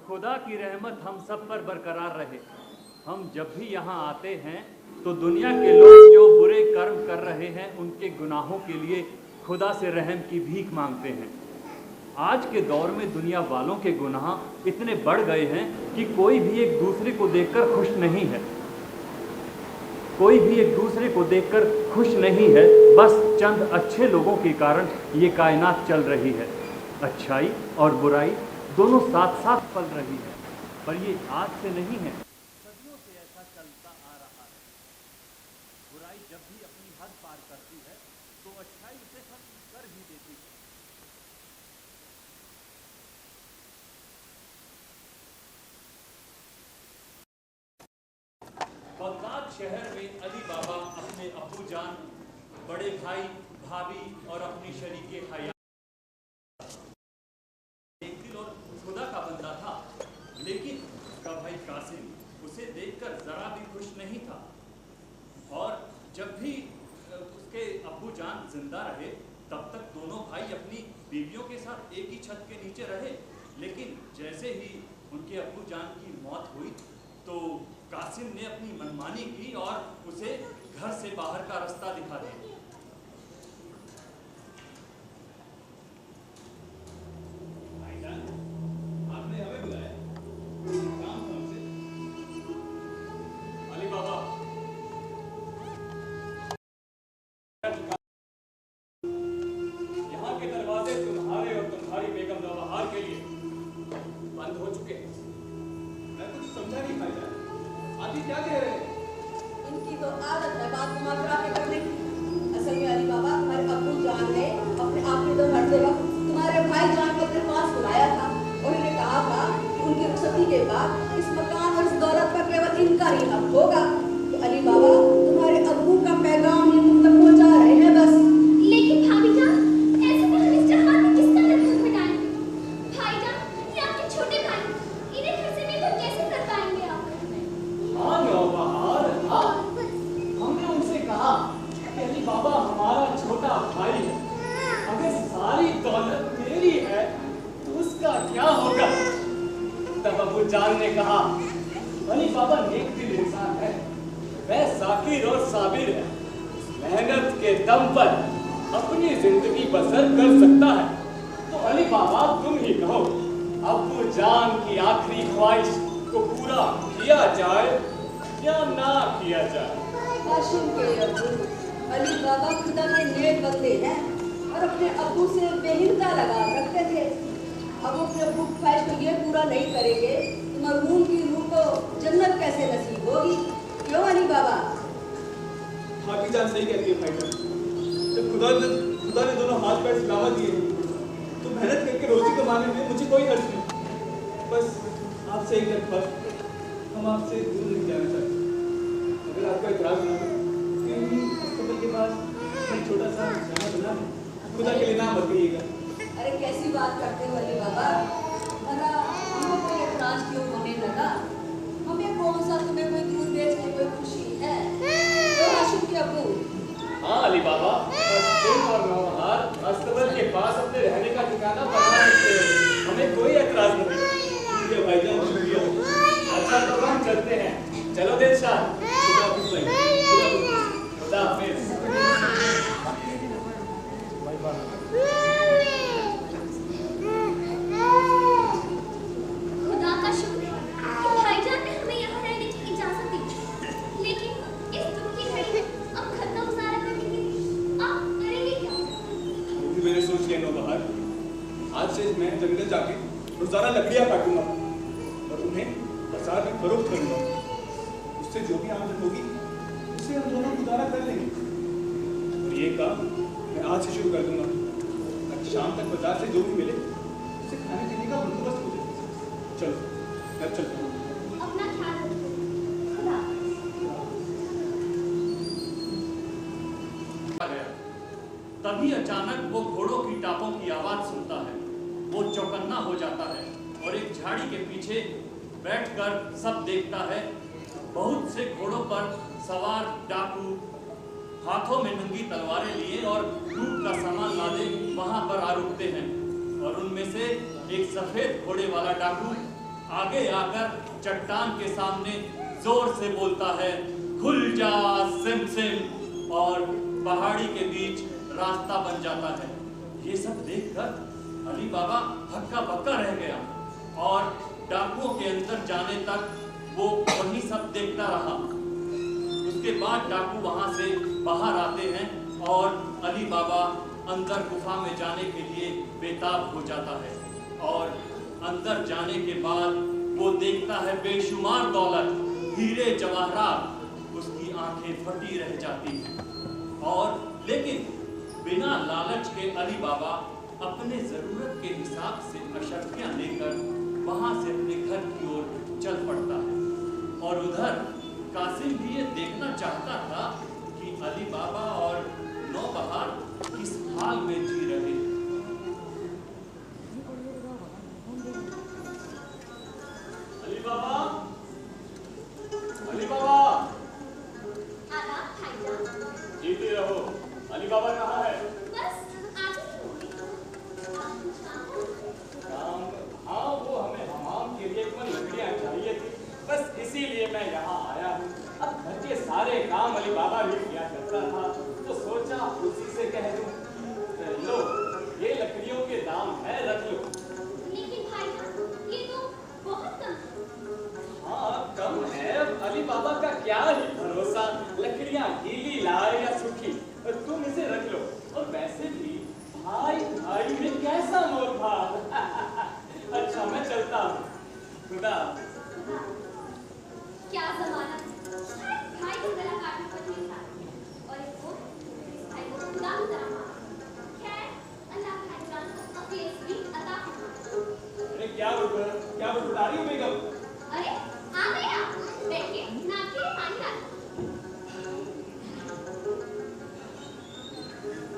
खुदा की रहमत हम सब पर बरकरार रहे। हम जब भी यहाँ आते हैं तो दुनिया के लोग जो बुरे कर्म कर रहे हैं उनके गुनाहों के लिए खुदा से रहम की भीख मांगते हैं। आज के दौर में दुनिया वालों के गुनाह इतने बढ़ गए हैं कि कोई भी एक दूसरे को देखकर खुश नहीं है। कोई भी एक दूसरे को देखकर खुश नहीं है। बस चंद अच्छे लोगों के कारण ये कायनात चल रही है। अच्छाई और बुराई दोनों साथ साथ पल रही है, पर ये आज से नहीं है, सदियों से ऐसा चलता आ रहा है। बुराई जब भी अपनी हद पार करती है तो अच्छाई उसे खत्म कर ही देती है। बगदाद शहर में अली बाबा अपने अब्बू जान, बड़े भाई, भाभी और अपनी शरीके हयात खुदा का बंदा था, लेकिन उसका भाई कासिम उसे देखकर जरा भी खुश नहीं था। और जब भी उसके अब्बू जान जिंदा रहे तब तक दोनों भाई अपनी बीवियों के साथ एक ही छत के नीचे रहे। लेकिन जैसे ही उनके अब्बू जान की मौत हुई तो कासिम ने अपनी मनमानी की और उसे घर से बाहर का रास्ता दिखा दिया। शाम तक बाजार से जो भी मिले उसे खाने पीने का बंदोबस्त हो जाए। चलो मैं चलता हूँ। अपना ख्याल रखो। खुदा तभी अचानक वो घोड़ों की टापों की आवाज सुनता है। वो चौकन्ना हो जाता है और एक झाड़ी के पीछे बैठकर सब देखता है। बहुत से घोड़ों पर सवार डाकू हाथों में नंगी तलवारें लिए और लूट का सामान लादे वहां पर आ रुकते हैं। और उनमें से एक सफेद घोड़े वाला डाकू आगे आकर चट्टान के सामने जोर से बोलता है, खुल जा सिम सिम, और पहाड़ी के बीच रास्ता बन जाता है। ये सब देखकर अली बाबा हक्का बक्का रह गया और डाकुओं के अंदर जाने तक वो वही सब देखता रहा। उसके बाद डाकू वहां से बाहर आते हैं और अली बाबा अंदर गुफा में जाने के लिए बेताब हो जाता है। और अंदर जाने के बाद वो देखता है बेशुमार दौलत, हीरे जवाहरात। उसकी आंखें फटी रह जाती हैं। और लेकिन बिना लालच के अली बाबा अपने जरूरत के हिसाब से अशर्फियां लेकर वहां से अपने घर की ओर चल पड़ता है। और उधर कासिम भी ये देखना चाहता था कि अली बाबा और नौबहार किस हाल में जी रहे हैं। अली बाबा, अली बाबा, आदाब भाईजान। जीते रहो। अली बाबा कहाँ है? बस आगे ही होंगे। आप कुछ काम हो? काम? हाँ, वो हमें हमाम के लिए कुछ लकड़ियाँ चाहिए थी, बस इसीलिए मैं यहाँ आया हूँ। अब घर के सारे काम अली बाबा भी किया करता था, तो सोचा उसी से कह दूँ। लो, ये लकड़ियों के दाम है, रख लो। लेकिन भाईजान ये तो बहुत कम है। हाँ, कम है। अब अली बाबा का क्या ही भरोसा, लकड़ियाँ गीली लाए या सूखी, तुम इसे रख लो। और वैसे भी भाई भाई में कैसा मोल भाव। अच्छा, मैं चलता हूँ। खुदा। क्या जमाना है। भाई की गला काटने पर नहीं था और इसको इस भाई को खुदा की तरह माना। खैर अल्लाह भाईजान को अकेले भी अता फरमाए। अरे क्या बता रही हो बेगम? अरे आ गए आप। बैठिए, मैं आपके लिए पानी लाती हूँ।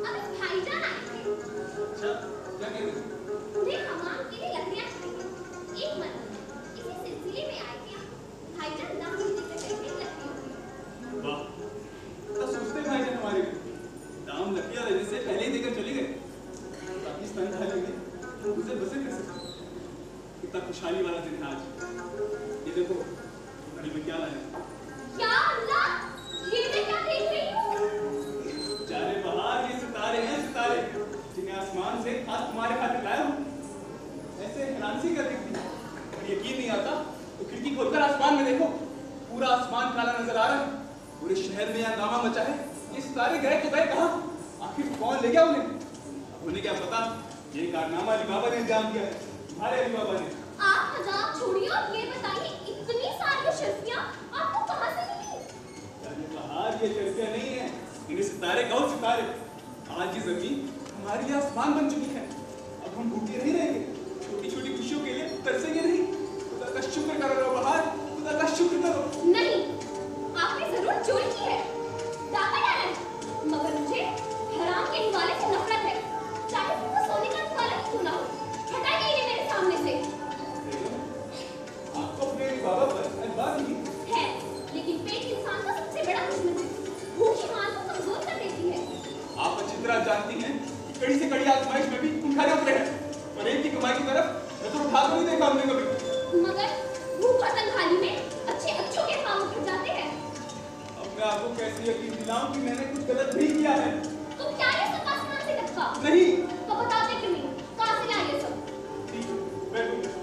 अबे भाईजान आए थे। अच्छा, क्या कह रही हो? उन्हें हमाम के लिए लकड़ियाँ चाहिए। एक महीने इसी सिलसिले में आए थे। भाईजान दाम देने के कहते लकड़ियों की। वाह, तो सोचते भाईजान हमारे दाम लकड़ियाँ लेने से पहले ही देकर चले गए। पाकिस्तान खा लेंगे तो उसे बसे कैसे? कितना खुशहाली वाला दिन है आज। ये देखो घड़ी में क्या लाया। या अल्लाह, ये मैं क्या देख रही हूँ? जाने बहार, ये सितारे हैं, सितारे जिन्हें आसमान से खास तुम्हारे खातिर लाया हूँ। ऐसे हैरान सी कर दिखती है। अगर यकीन नहीं आता तो खिड़की खोलकर आसमान में देखो, पूरा आसमान काला नजर आ रहा है। पूरे शहर में हंगामा मचा है। ये सितारे गए तो गए कहाँ? आखिर कौन ले गया उन्हें? अब उन्हें क्या पता, ये कारनामा अली बाबा ने अंजाम दिया है, तुम्हारे अली बाबा ने। आप मजाक छोड़िए और ये बताइए इतनी सारी शर्फियाँ आपको कहाँ से मिली? जाने बहार, ये शर्फियाँ नहीं है, इन्हें सितारे कहो, सितारे। आज ये जमीन हमारे लिए आसमान बन चुकी है। अब हम भूखे नहीं रहेंगे, छोटी छोटी खुशियों के लिए तरसेंगे नहीं। खुदा का शुक्र करो बहार, खुदा का शुक्र करो। नहीं, आपने जरूर चोरी की है, डाका डाला है, मगर मुझे हराम के हिवाले से नफरत है। चाहे फिर वो सोने का हिवाला ही क्यों ना हो, हटाइए इन्हें मेरे सामने से। आपको अपने बाबा पर एतबार नहीं है, लेकिन पेट इंसान का सबसे बड़ा दुश्मन है। भूख ईमान को कमजोर कर देती है। आप अच्छी तरह जानती हैं कि कड़ी से कड़ी आजमाइश में भी तुम खड़े उतरे हैं। पर एक की कमाई की तरफ नजर उठा कर नहीं देखा हमने कभी। मगर भूख और तन्हाई में अच्छे अच्छों के पाँव उठ जाते हैं। अब मैं आपको कैसे यकीन दिलाऊं कि मैंने कुछ गलत नहीं किया है? तो क्या ये सब आसमान से लटका? नहीं। तो बताते क्यों नहीं? कहाँ से लाए ये सब? ठीक है, बैठो।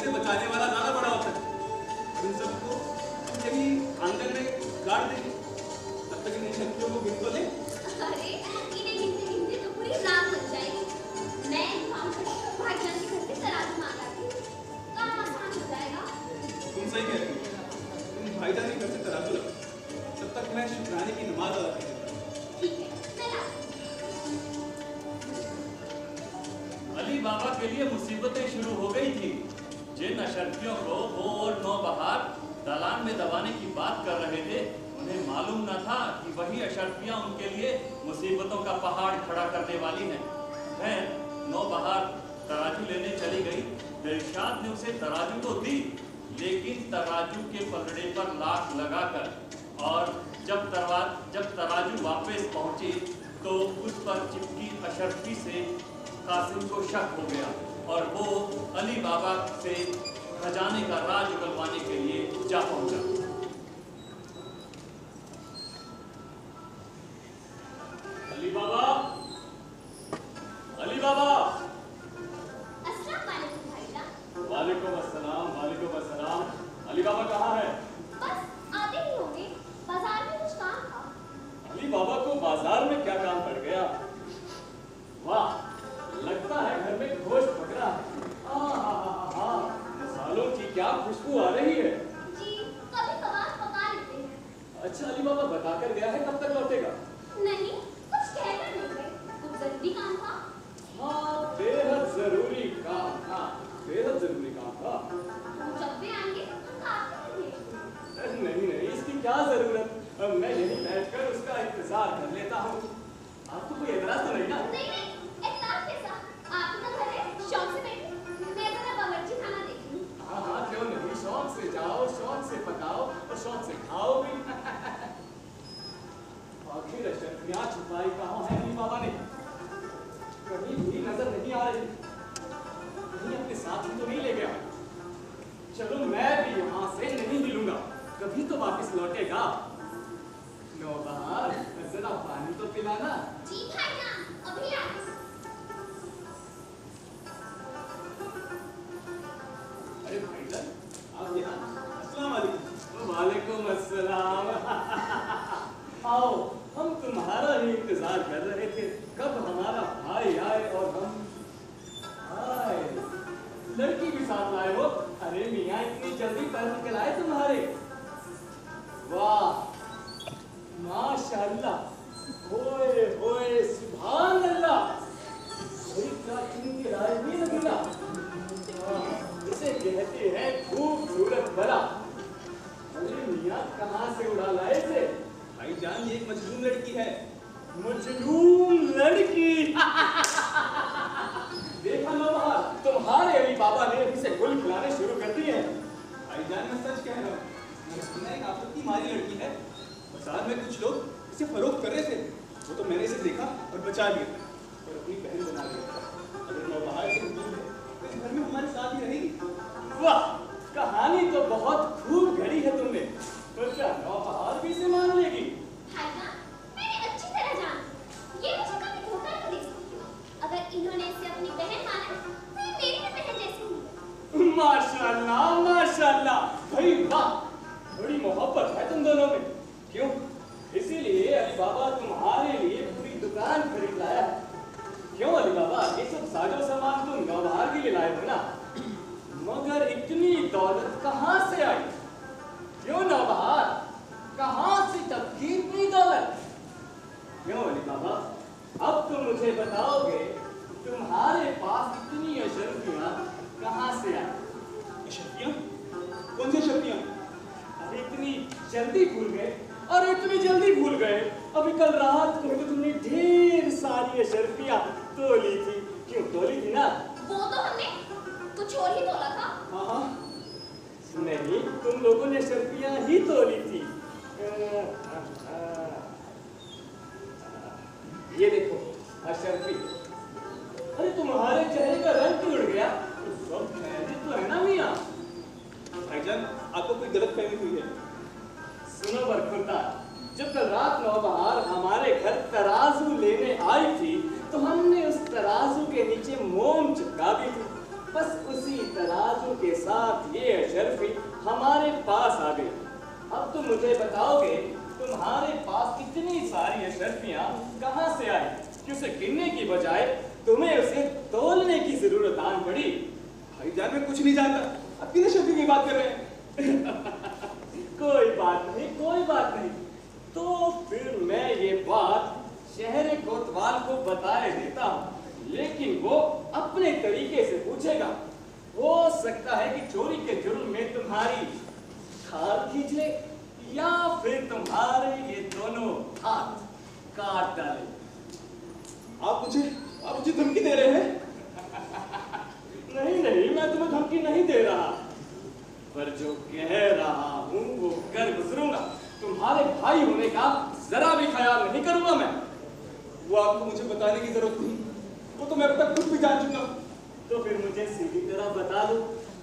बचाने वाला ज्यादा बड़ा होता है। इन सबको हम यही आंगन में गाड़ देंगे, तब तक इन शक्तियों को गिन तो ले। अरे इन्हें गिनते गिनते तो पूरी रात लग जाएगी। मैं भाईजान के घर से लिए मुसीबतें शुरू हो गई थी। जिन अशर्फियों को वो और नौबहार दलान में दबाने की बात कर रहे थे, उन्हें मालूम न था कि वही अशर्फियां उनके लिए मुसीबतों का पहाड़ खड़ा करने वाली हैं। खैर, नौबहार तराजू लेने चली गई। दिलशाद ने उसे तराजू तो दी, लेकिन तराजू के पलड़े पर लाख लगाकर, और जब तराजू वापस पहुंची तो उस पर चिपकी अशर्फी से कासिम को शक हो गया और वो अली बाबा से खजाने का राज उगलवाने के लिए जा पहुंचा। अली बाबा, अली बाबा। अस्सलाम वालेकुम भाईजान। वालेकुम अस्सलाम, वालेकुम अस्सलाम। अली बाबा कहाँ है? बस आते ही होंगे, बाजार में कुछ काम था। अली बाबा को बाजार में क्या काम पड़ गया? वाह, लगता है घर में गोश्त पक रहा है। मसालों की क्या खुशबू आ रही है। जी, कभी कभार पका लेते हैं। अच्छा, अली बाबा बताकर गया है कब तक लौटेगा? नहीं, कुछ कहकर नहीं गए, कुछ जरूरी काम था। हाँ, बेहद जरूरी काम था, बेहद जरूरी काम था। हम जब भी आएंगे हम आते रहेंगे। नहीं नहीं, इसकी क्या जरूरत, मैं यहीं बैठकर उसका इंतजार कर लेता हूँ। आपको कोई एतराज तो नहीं ना? नहीं नहीं, इतना कैसा? आप तो घर है, शौक से बैठे। मैं जरा बावर्ची खाना देखूं। हाँ हाँ, क्यों नहीं, शौक से जाओ, शौक से पकाओ और शौक से खाओ भी। आखिर अशर्फियाँ छुपाई कहाँ है अली बाबा ने? कहीं भी नजर नहीं आ रही। कहीं अपने साथ ही तो नहीं ले गया? चलो, मैं भी यहाँ से नहीं हिलूंगा, कभी तो वापस लौटेगा। नौबहार, जरा पानी तो पिलाना। जी भाईजान, अभी आए। अरे भाईजान, आप यहाँ? अस्सलाम वालेकुम। वालेकुम अस्सलाम। आओ, हम तुम्हारा ही इंतजार कर रहे थे, कब हमारा भाई आए और हम आए। लड़की भी साथ लाए हो? अरे मियाँ, इतनी जल्दी पैर निकल आए तुम्हारे? वाह, माशाअल्लाह, ओए ओए, सुभान अल्लाह। अरे क्या इनके राय भी लगेगा। इसे कहते हैं खूबसूरत बड़ा। अरे मियाँ, कहाँ से उड़ा लाए थे? भाईजान, ये एक मजलूम लड़की है। मजलूम लड़की। देखा नौबहार, तुम्हारे अली बाबा ने इसे गुल खिलाने शुरू कर दिए हैं। भाईजान, मैं सच कह रहा हूँ। मैंने सुना है आप की मारी लड़की है। बाजार में कुछ लोग इसे फरोख्त कर रहे थे, वो तो मैंने इसे देखा और बचा लिया और अपनी बहन बना लिया। अगर नौबहार से दूर है तो इस घर में हमारे साथ ही रहेगी। वाह, कहानी तो बहुत खूब घड़ी है तुमने। तो क्या नौबहार भी इसे मान लेगी? भाईजान, मैंने अच्छी तरह जाना, ये मुझे कभी धोखा नहीं दे सकती। अगर इन्होंने इसे अपनी बहन माना, तो ये मेरी भी बहन जैसी है। माशाल्लाह, माशाल्लाह, भाई वाह, बड़ी मोहब्बत है तुम दोनों में। क्यों? इसीलिए अली बाबा तुम्हारे लिए पूरी दुकान खरीद लाया है। क्यों अली बाबा, ये सब साजो सामान तुम नौबहार के लिए लाए हो ना? मगर इतनी दौलत कहाँ से आई? क्यों नौबहार, कहाँ से टपकी इतनी दौलत? क्यों अली बाबा, अब तुम मुझे बताओगे तुम्हारे पास इतनी अशर्फियाँ कहाँ से आई? अशर्फियाँ? कौन सी अशर्फियाँ? अरे इतनी जल्दी भूल गए, और इतनी जल्दी भूल गए। अभी कल रात को तो तुमने ढेर सारी अशर्फियाँ तोली थी। क्यों तोली थी ना? वो तो हमने कुछ और ही तोला था। हाँ हाँ, नहीं, तुम लोगों ने अशर्फियाँ ही तोली थी। ये देखो अशर्फी। अरे तुम्हारे चेहरे का रंग क्यों उड़ गया? सब खैरियत तो है ना मियाँ? भाईजान, आपको कोई गलतफहमी हुई है। सुनो बरखुरदार, जब कल रात नौबहार हमारे घर तराजू लेने आई थी, तो हमने उस तराजू के नीचे मोम चिपका दी थी। बस उसी तराजू के साथ ये अशर्फी हमारे पास आ गई। अब तुम मुझे बताओगे तुम्हारे पास इतनी सारी अशर्फियाँ कहाँ से आई कि उसे गिनने की बजाय तुम्हें उसे तोलने की जरूरत आन पड़ी? भाईजान, मैं कुछ नहीं जानता। आप किन अशर्फी की बात कर रहे हैं? कोई बात नहीं, कोई बात नहीं। तो फिर मैं ये बात शहर कोतवाल को बताए देता हूँ। लेकिन वो अपने तरीके से पूछेगा। हो सकता है कि चोरी के जुर्म में तुम्हारी खाल खींच ले या फिर तुम्हारे ये दोनों हाथ काट डाले। आप मुझे धमकी दे रहे हैं? नहीं, मैं तुम्हें धमकी नहीं दे रहा, पर जो कह रहा हूं वो कर गुजरूंगा। तुम्हारे भाई होने का जरा भी ख्याल नहीं करूंगा मैं। वो आपको मुझे बताने की जरूरत नहीं, वो तो मैं अब तक खुद भी जान चुका हूं। तो फिर मुझे सीधी तरह बता दो,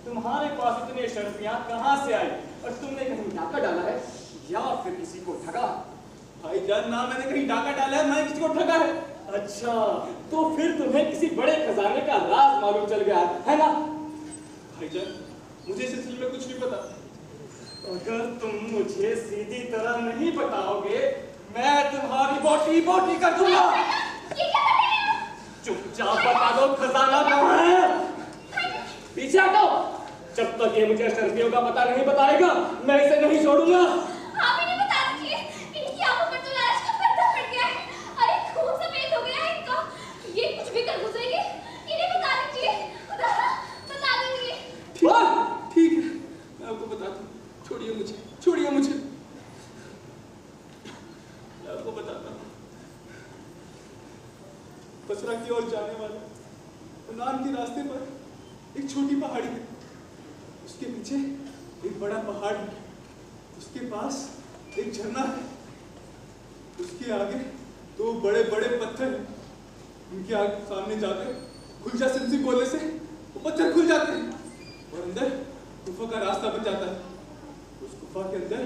तुम्हारे पास इतने शर्फियां कहां से आई और तुमने कहीं डाका डाला है या फिर किसी को ठगा? भाईजान, ना मैंने कहीं डाका डाला है, ना किसी को ठगा है। अच्छा, तो फिर तुम्हें किसी बड़े खजाने का राज मालूम चल गया है ना? भाईजान, मुझे इस सिलसिले में कुछ नहीं पता। अगर तुम मुझे सीधी तरह नहीं बताओगे, मैं तुम्हारी बोटी बोटी कर दूंगा। ये क्या कर रहे हो? चुपचाप बता दो खजाना कहाँ है? पीछे हटो। जब तक ये मुझे शर्फियों का पता नहीं बताएगा, मैं इसे नहीं छोड़ूंगा। आप इन्हें बता दीजिए, इनकी आंखों पर तो लाश का पर्दा पड़ गया है। अरे खून सफेद हो गया है इनका। ये कुछ भी कर गुजरेंगे, इन्हें बता दीजिए, बता दीजिए। ठीक है, मैं आपको बताता हूँ। छोड़िए मुझे। मैं आपको बताता हूँ। बसरा की ओर जाने वाले उन्नान के रास्ते पर एक छोटी पहाड़ी है। उसके पीछे एक बड़ा पहाड़ है। उसके पास एक झरना है। उसके आगे दो बड़े बड़े पत्थर हैं। उनके आगे सामने जाकर खुलजा सिंसी बोलने से वो पत्थर खुल जाते हैं और अंदर गुफा का रास्ता बन जाता है। उस गुफा के अंदर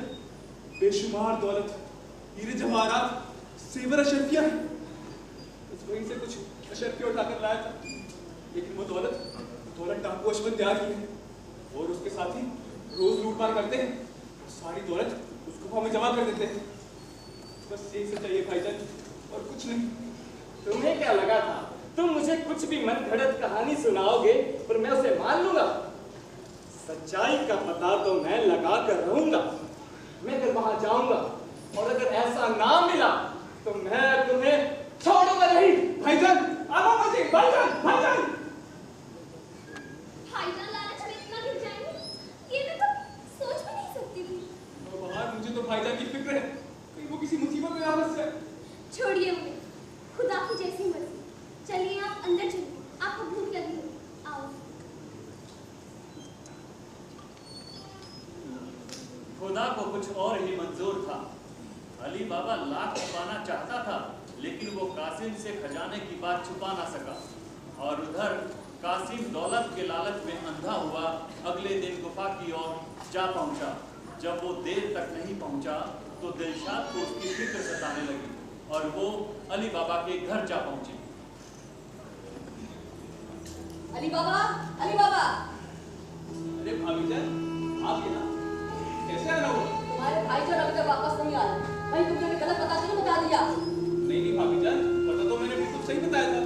बेशुमार दौलत, हीरे जवाहरात, सेवर अशर्फियां हैं। वहीं से कुछ अशर्फियां उठाकर लाया था, लेकिन वो दौलत टापू अशमत तैयार की है और उसके साथ ही रोज लूटमार करते हैं। सारी दौलत उस गुफा में जमा कर देते हैं। बस यही से चाहिए भाईजान, और कुछ नहीं। तुम्हें क्या लगा था तुम मुझे कुछ भी मनगढ़ंत कहानी सुनाओगे पर मैं उसे मान लूंगा? सच्चाई का पता तो मैं लगा कर रहूंगा। मैं अगर वहां जाऊंगा और अगर ऐसा ना मिला तो मैं तुम्हें छोड़ूंगा नहीं। भाईजान, भाईजान लालच में इतना गिर जाएंगे, ये मैं तो सोच भी नहीं सकती थी। बाहर मुझे तो भाईजान की फिक्र है, कहीं वो किसी मुसीबत में ना फंस जाए। छोड़िए मुझे, खुदा की जैसी मर्जी। चलिए आप अंदर चलिए, आपको भूख लगी होगी, आओ। खुदा को कुछ और ही मंजूर था। अली बाबा लाख छुपाना चाहता था, लेकिन वो कासिम से खजाने की बात छुपा ना सका। और उधर कासिम दौलत के लालच में अंधा हुआ अगले दिन गुफा की ओर जा पहुंचा। जब वो देर तक नहीं पहुंचा तो दिलशाद को उसकी फिक्र सताने लगी और वो अली बाबा के घर जा पहुंचे। अली बाबा, अली बाबा। अरे भाभीजान, आप यहाँ कैसे आना हुआ? तुम्हारे भाईजान अभी तक वापस नहीं आए। भाई तुमने गलत पता क्यों बता दिया? नहीं भाभीजान, पता तो मैंने बिल्कुल सही बताया था।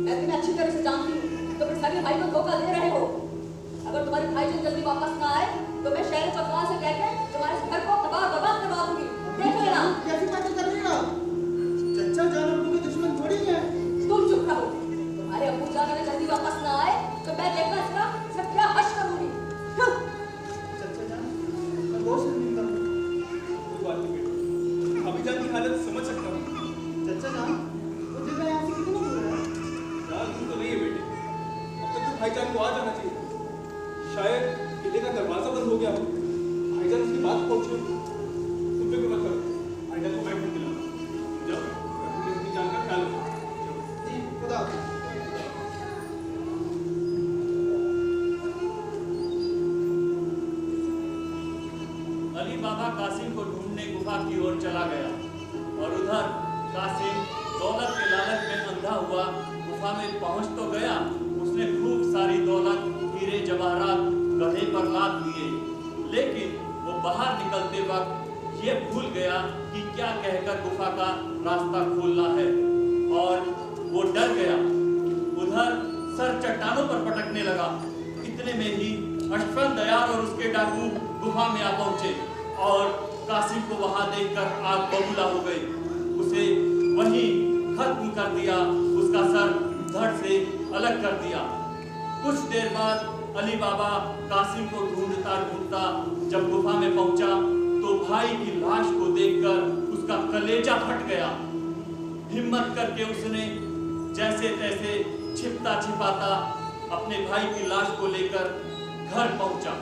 मैं तुम्हें अच्छी तरह से जानती हूँ, तो फिर सगे भाई को धोखा दे रहे हो। अगर तुम्हारे भाईजान जल्दी वापस ना आए तो मैं शहर चौकीदार से कहकर तुम्हारे घर को तबाह बर्बाद करवा दूंगी। देख लेना। कैसी बातें कर रही हो? चचा जान अब्बू के दुश्मन थोड़ी है। तुम चुप रहो। तुम्हारे अब्बू जान अगर जल्दी वापस ना आए तो मैं देखना इसका सब क्या हश करूंगी। चचा जान मैं बहुत शर्मिंदा हूँ। कोई बात नहीं बेटा, भाभीजान की हालत समझ सकता हूँ। चचा जान वो जगह यहाँ से कितना दूर है? ज़्यादा दूर तो नहीं है बेटे। अब तक तो भाईजान को आ जाना चाहिए। शायद किले का दरवाजा बंद हो गया हो, भाईजान उसके बाद पहुंचे। तुम फिक्र मत करो, भाईजान को मैं ढूंढ दिलाऊंगा। जाओ, अपनी जान का ख्याल रखो। जी खुदा हाफिज़। अली बाबा कासिम को ढूंढने गुफा की ओर चला गया और उधर कासिम दौलत के लालच में अंधा हुआ गुफा में पहुंच तो गया। उसने खूब सारी दौलत, हीरे जवाहरात गधे पर लाद लिए, लेकिन वो बाहर निकलते वक्त ये भूल गया कि क्या कहकर गुफा का रास्ता खोलना है और वो डर गया। उधर सर चट्टानों पर पटकने लगा। इतने में ही अशफल दयाल और उसके डाकू गुफा में आ पहुंचे और कासिम को वहां देखकर आग बबूला हो गई। उसे वहीं खत्म कर दिया, उसका सर धड़ से अलग कर दिया। कुछ देर बाद अली बाबा कासिम को ढूंढता ढूंढता जब गुफा में पहुंचा तो भाई की लाश को देखकर उसका कलेजा फट गया। हिम्मत करके उसने जैसे तैसे छिपता छिपाता अपने भाई की लाश को लेकर घर पहुंचा।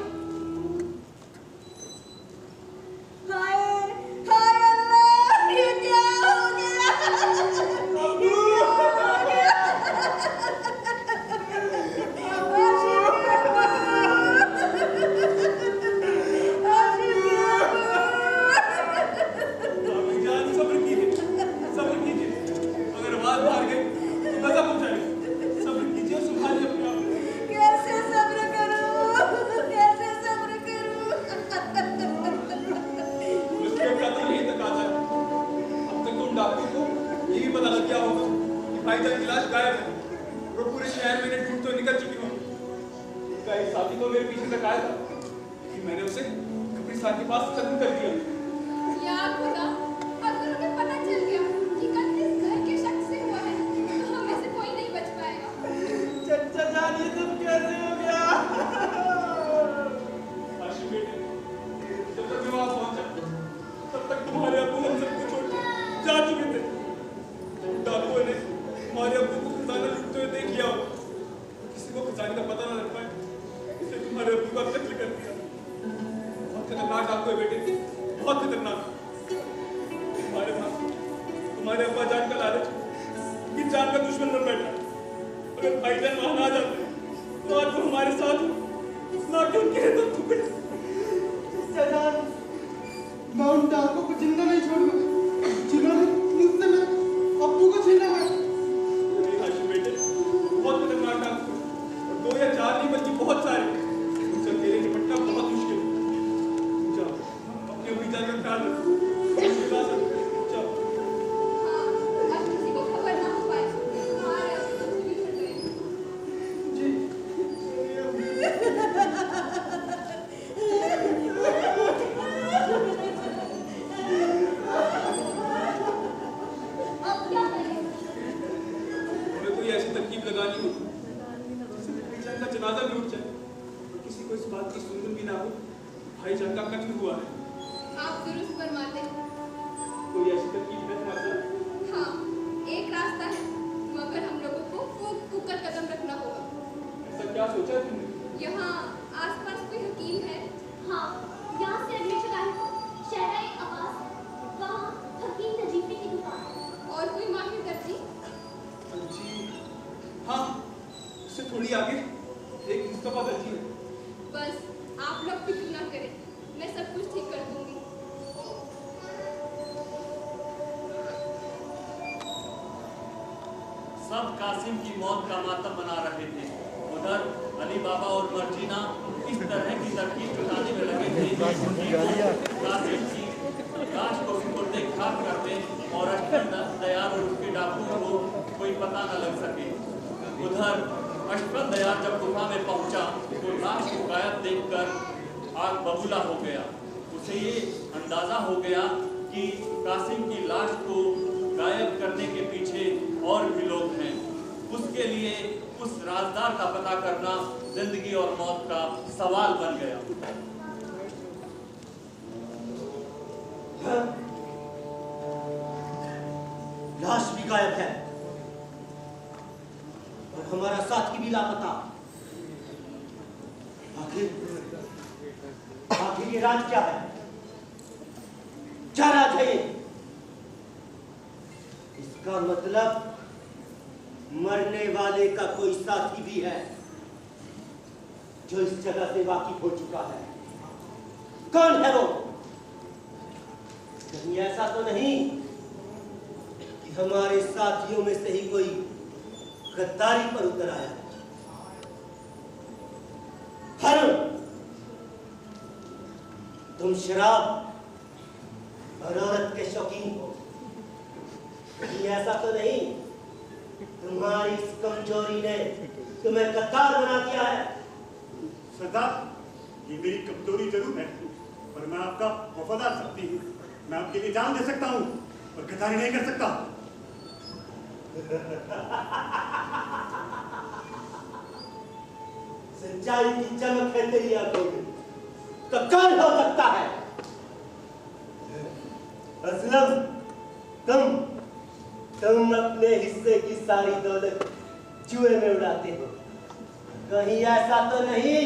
सब कासिम की मौत का मातम मना रहे थे। उधर अली बाबा और मर्जीना इस तरह की तरकीब जुटाने में लगे थे कि कासिम की लाश को सुपुर्दे खाक कर दें और अशफाक दयाल और उसके डाकुओं को कोई पता न लग सके। उधर अशफाक दयाल जब गुफा में पहुंचा तो लाश को गायब देखकर आग बबूला हो गया। उसे ये अंदाजा हो गया कि कासिम की लाश को गायब करने के पीछे और भी लोग हैं। उसके लिए उस राजदार का पता करना जिंदगी और मौत का सवाल बन गया। लाश भी गायब है और हमारा साथी भी लापता। आखिर ये राज क्या है? क्या राज है ये? इसका मतलब मरने वाले का कोई साथी भी है जो इस जगह से वाकिफ हो चुका है। कौन है वो? कहीं ऐसा तो नहीं कि हमारे साथियों में से ही कोई गद्दारी पर उतर आया? हरुण, तुम शराब और औरत के शौकीन हो। कहीं ऐसा तो नहीं तुम्हारी इस कमजोरी ने तुम्हें गद्दार बना दिया है? सरदार, ये मेरी कमजोरी जरूर है, पर मैं आपका वफादार शक्ति हूँ। मैं आपके लिए जान दे सकता हूँ और गद्दारी नहीं कर सकता। सच्चाई की चमक है तेरी आंखों में, तो कौन हो सकता है? असलम, तुम अपने हिस्से की सारी दौलत जुए में उड़ाते हो। कहीं ऐसा तो नहीं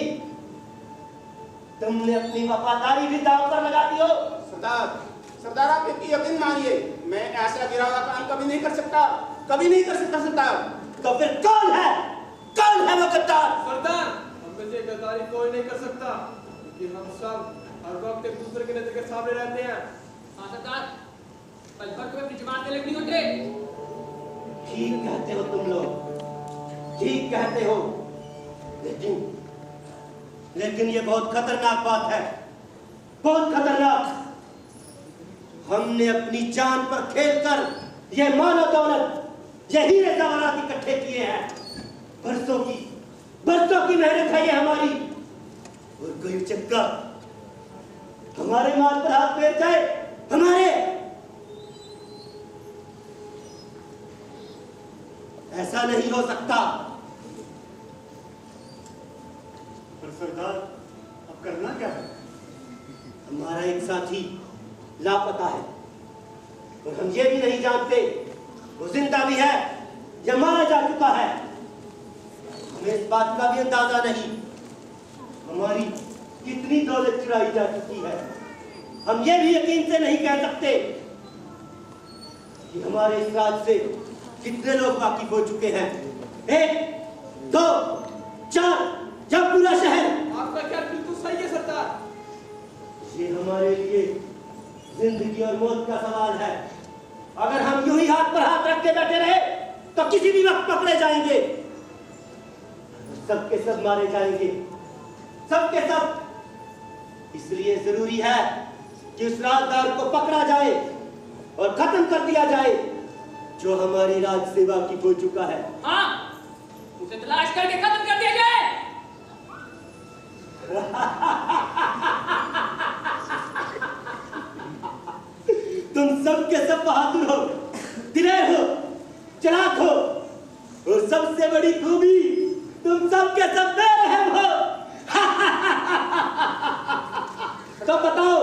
तुमने अपनी वफादारी भी दांव पर लगा दी हो? सरदार आप यकीन मानिए, मैं ऐसा गिरा हुआ काम कभी नहीं कर सकता, कभी नहीं कर सकता सरदार। तो फिर कौन है वो गद्दार? सरदार, हम में से गद्दारी कोई नहीं कर सकता, क्योंकि हम सब हर वक्त एक दूसरे के नजर के सामने रहते हैं। हाँ सरदार, पल भर तुम्हें अपनी जुबान से नहीं होते। ठीक कहते हो तुम लोग, ठीक कहते हो, लेकिन ये बहुत खतरनाक बात है, बहुत खतरनाक। हमने अपनी जान पर खेलकर ये मानो दौलत, ये हीरे जवाहरात इकट्ठे किए हैं। बरसों की मेहनत है ये हमारी, और कोई चक्का हमारे माल पर हाथ फेर जाए, हमारे, ऐसा नहीं हो सकता। पर सरदार, अब करना क्या है? हमारा एक साथी लापता है और हम ये भी नहीं जानते वो जिंदा भी है या मारा जा चुका है। हमें इस बात का भी अंदाजा नहीं हमारी कितनी दौलत चुराई जा चुकी है। हम ये भी यकीन से नहीं कह सकते कि हमारे इस राज से कितने लोग वाकिफ हो चुके हैं। 1, 2, 4 या पूरा शहर। आपका ख्याल बिल्कुल सही है सरदार। ये हमारे लिए जिंदगी और मौत का सवाल है। अगर हम यूं ही हाथ पर हाथ रख के बैठे रहे तो किसी भी वक्त पकड़े जाएंगे, सबके सब मारे जाएंगे, सबके सब। इसलिए जरूरी है कि उस राजदार को पकड़ा जाए और खत्म कर दिया जाए जो हमारी राज से वाकिफ हो चुका है। हाँ, उसे तलाश करके खत्म कर दिया जाए। तुम सब के सब बहादुर हो, दिलेर हो, चालाक हो, और सबसे बड़ी खूबी तुम सब के सब बेरहम हो। तो बताओ,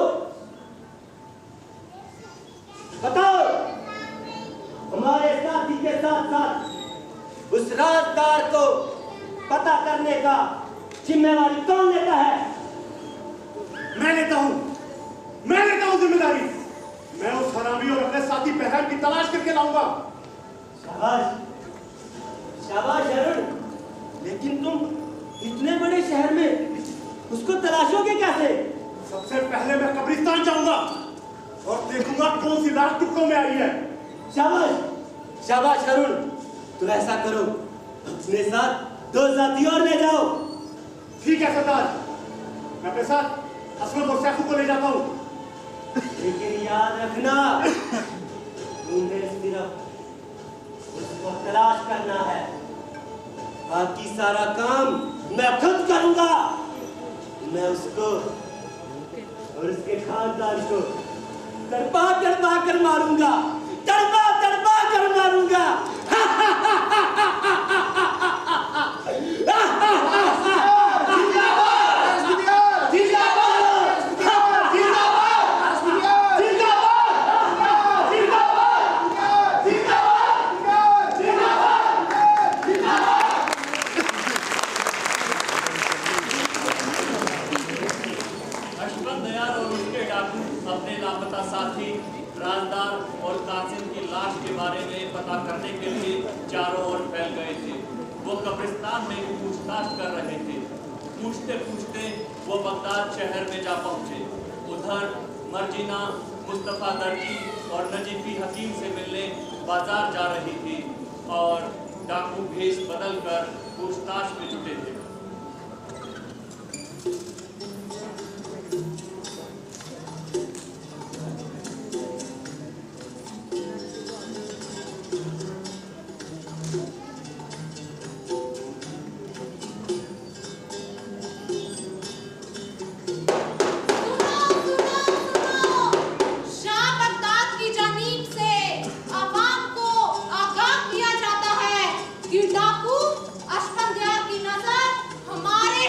हमारे साथी के साथ साथ उस राजदार को पता करने का जिम्मेवारी कौन लेता है? मैं लेता हूं जिम्मेदारी। मैं उस हरामी और अपने साथी पहलवान की तलाश करके लाऊंगा। शाबाश अरुण, लेकिन तुम इतने बड़े शहर में उसको तलाशोगे कैसे? सबसे पहले मैं कब्रिस्तान जाऊंगा और देखूंगा कौन सी लाश टुकड़ों में आई है। शाबाश अरुण, तो ऐसा करो, अपने साथ 2 साथी और ले जाओ। ठीक है सरदार, मैं अपने साथ असलम और सैफू को ले जाता हूँ। लेकिन याद रखना, तुम्हें सिर्फ उसको तलाश करना है, बाकी सारा काम मैं खुद करूंगा। मैं उसको और उसके खानदान को तड़पा कर मारूंगा, तड़पा कर मारूंगा। अपने लापता साथी राजदार और कासिम की लाश के बारे में पता करने के लिए चारों ओर फैल गए थे। वो कब्रिस्तान में पूछताछ कर रहे थे। पूछते पूछते वो बगदाद शहर में जा पहुंचे। उधर मर्जीना मुस्तफ़ा दर्जी और नजीफी हकीम से मिलने बाजार जा रही थी और डाकू भेष बदलकर पूछताछ में जुटे थे। कि डाकू अस्पंद्यार की नजर हमारे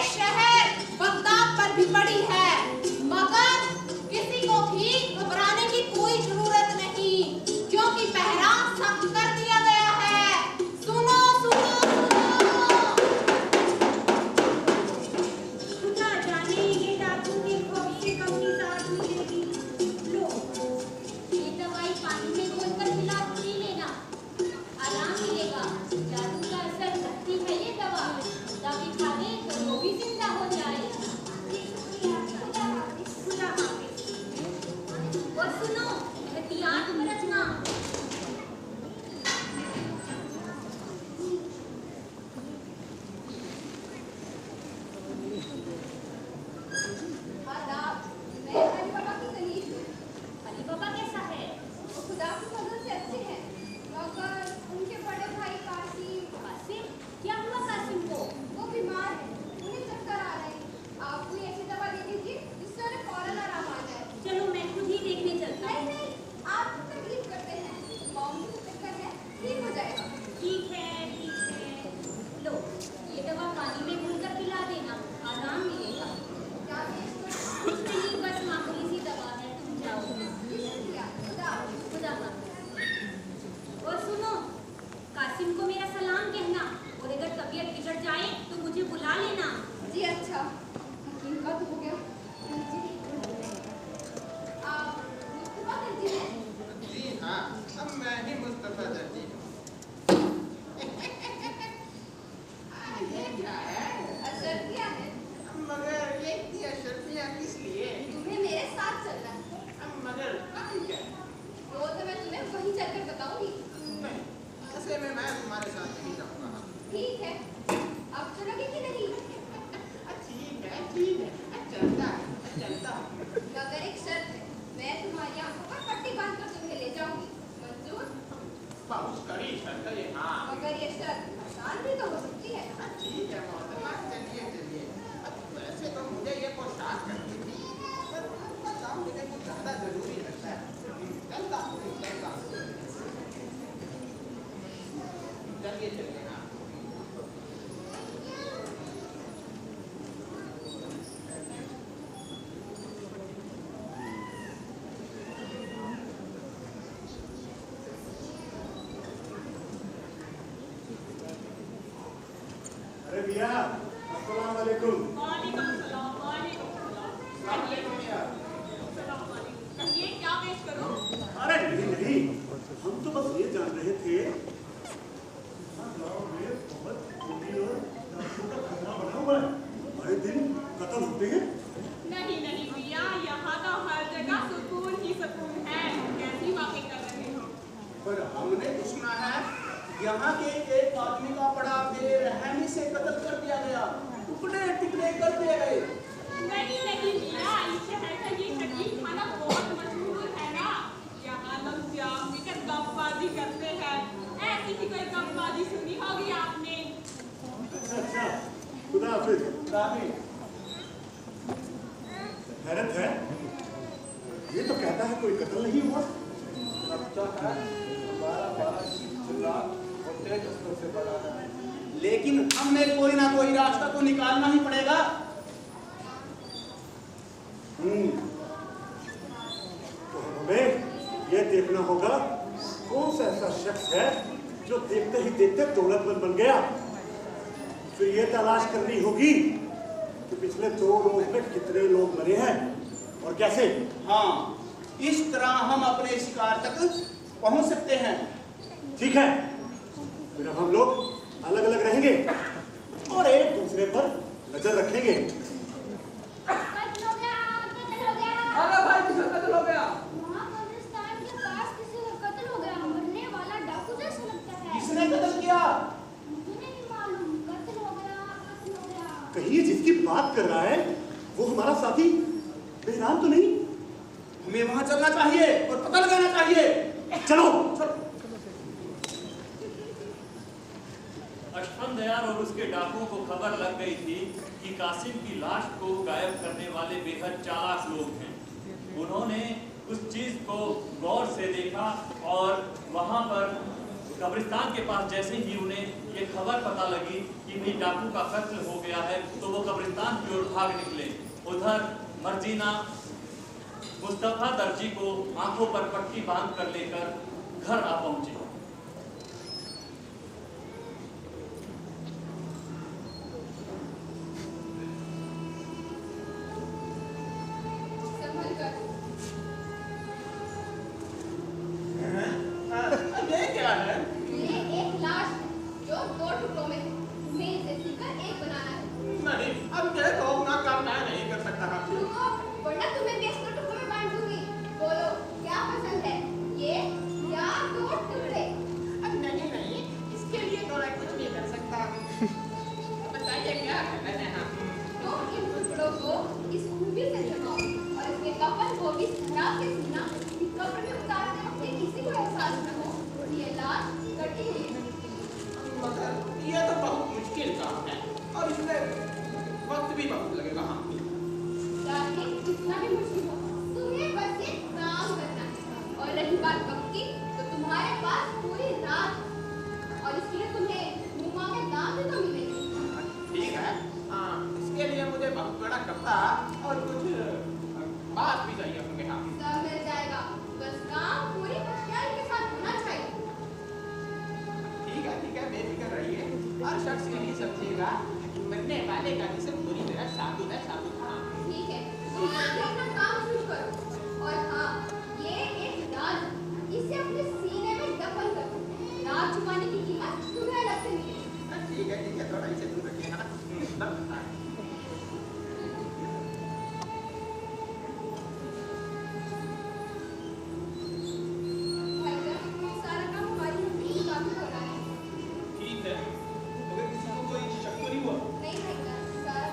चलता है चलता है। मगर एक शर्त है, मैं तुम्हारी आंखों पर पट्टी बांधकर तुम्हें ले जाऊंगी। मंजूर? बहुत कड़ी शर्त है ये। हाँ मगर ये शर्त आसान भी तो हो सकती है। ठीक है मोहतरमा, चलिए चलिए। वैसे तो मुझे ये पोशाक करनी थी, पर आपका काम मुझे कुछ ज़्यादा जरूरी लगता है। चलता हूँ चलता हूँ। चलिए चलिए। हाँ अरे भैया, अस्सलाम वालेकुम। वालेकुम सलाम, वालेकुम सलाम। वालेकुम यार। कहिए क्या पेश करूं? अरे नहीं नहीं, हम तो बस ये जान रहे थे गाँव में बहुत चोरी और डाकुओं का खतरा बना हुआ है। आए दिन कत्ल होते हैं। नहीं नहीं भैया, यहाँ तो हर जगह सुकून ही सुकून है। कैसी बातें कर रहे हो? पर हमने तो सुना है यहाँ के एक आदमी का बड़ा बेरहमी से कत्ल कर दिया गया, टुकड़े टुकड़े कर दिए गए। नहीं नहीं भैया, इस शहर का ये शकील खाना बहुत मशहूर है ना। यहाँ लोग जाम मिलकर गपबाजी करते हैं। ऐसी ही कोई गपबाजी सुनी होगी आपने? अच्छा अच्छा, खुदा हाफिज। रामी हैरत है, ये तो कहता है कोई कत्ल नहीं हुआ। लगता है हमारा बड़ा चिल्लाक और तेज अस्त्र से बड़ा है, लेकिन हमने कोई ना कोई रास्ता तो निकालना ही पड़ेगा। तो हमें ये देखना होगा कौन सा ऐसा शख्स है जो देखते ही देखते दौलतमंद बन गया। फिर ये तलाश करनी होगी कि पिछले 2 रोज में कितने लोग मरे हैं और कैसे। हाँ, इस तरह हम अपने शिकार तक पहुंच सकते हैं। ठीक है, फिर अब हम लोग अलग अलग रहेंगे और एक दूसरे पर नजर रखेंगे। कत्ल हो गया, कत्ल हो गया। अरे भाई किसका कत्ल हो गया? वहाँ कब्रिस्तान के पास किसी का कत्ल हो गया। मरने वाला डाकू जैसा लगता है। किसने कत्ल किया? मुझे नहीं मालूम। कत्ल हो गया, कत्ल हो गया। कहीं ये जिसकी बात कर रहा है वो हमारा साथी बेहराम तो नहीं? हमें वहां चलना चाहिए और पता लगाना चाहिए। चलो। अश्फंदयार और उसके डाकुओं को खबर लग गई थी कि कासिम की लाश को गायब करने वाले बेहद चालाक लोग हैं। उन्होंने उस चीज को गौर से देखा और वहां पर कब्रिस्तान के पास जैसे ही उन्हें ये खबर पता लगी कि भाई डाकू का कत्ल हो गया है, तो वो कब्रिस्तान की ओर भाग निकले। उधर मर्जीना मुस्तफा दर्जी को आंखों पर पट्टी बांध कर लेकर घर आ पहुंची। संभल कर। ये क्या है? ये एक लाश है जो 2 टुकड़ों में है। तुम्हें इसे सीकर एक बनाना है। नहीं, अब ये तो अपना काम मैं नहीं कर सकता। रुको, वरना तुम्हें भी 100 टुकड़ों में बांट दूंगी। बोलो क्या पसंद है, ये या 2 टुकड़े? नहीं नहीं, इसके लिए तो मैं कुछ भी कर सकता। बताइए क्या करना है? तो इन टुकड़ों को इस खूबी से जमाओ और इसके कफन को भी खराब से सीना कि कब्र में उतारते वक्त किसी को एहसास न हो कि ये लाश कटी हुई है। मगर ये तो बहुत मुश्किल काम है और इसमें वक्त भी बहुत लगेगा। हाँ, चाहे कितना भी मुश्किल हो, तुम्हें बस ये काम करना है। और रही बात वक्त की, तो तुम्हारे पास पूरी रात, और इसके लिए तुम्हें मुँह मांगे दाम भी तो मिलेंगे। ठीक है। हाँ, इसके लिए मुझे बहुत बड़ा कपड़ा और कुछ बात भी चाहिए होंगे। हाँ, सब मिल जाएगा, बस काम पूरी होशियारी के साथ होना चाहिए। ठीक है, बेफिक्र रहिए। हर शख्स के लिए समझिएगा कि मरने वाले का जिस्म पूरी तरह साबुत है, साबुत। हाँ, ठीक है, तुम आगे अपना काम शुरू करो। और हाँ, ये एक राज है, इसे अपने सीने में दफन करो। राज छुपाने की कीमत तुम्हें अलग से मिलेगी। ठीक है, थोड़ा इसे दूर रखिए। हाँ, भाईजान, सारा काम हमारी मुट्ठी में काफी हो रहा है। ठीक है, मगर किसी को कोई शक तो नहीं हुआ? नहीं भाईजान, सारा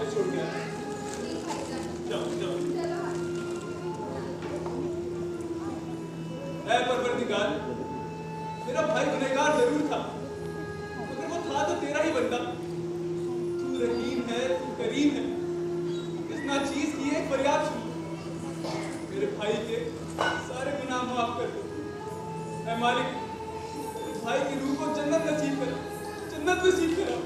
मैं छोड़ के आया। जाओ जाओ। ऐ परवरदिगार, मेरा भाई गुनहगार जरूर था, मगर वो था तो तेरा ही बंदा। तू रहीम है, तू करीम है, इस नाचीज की एक फरियाद सुन। मेरे भाई के सारे गुनाह माफ कर दो। ऐ मालिक, इस भाई की रूह को जन्नत नसीब करा, जन्नत नसीब करा।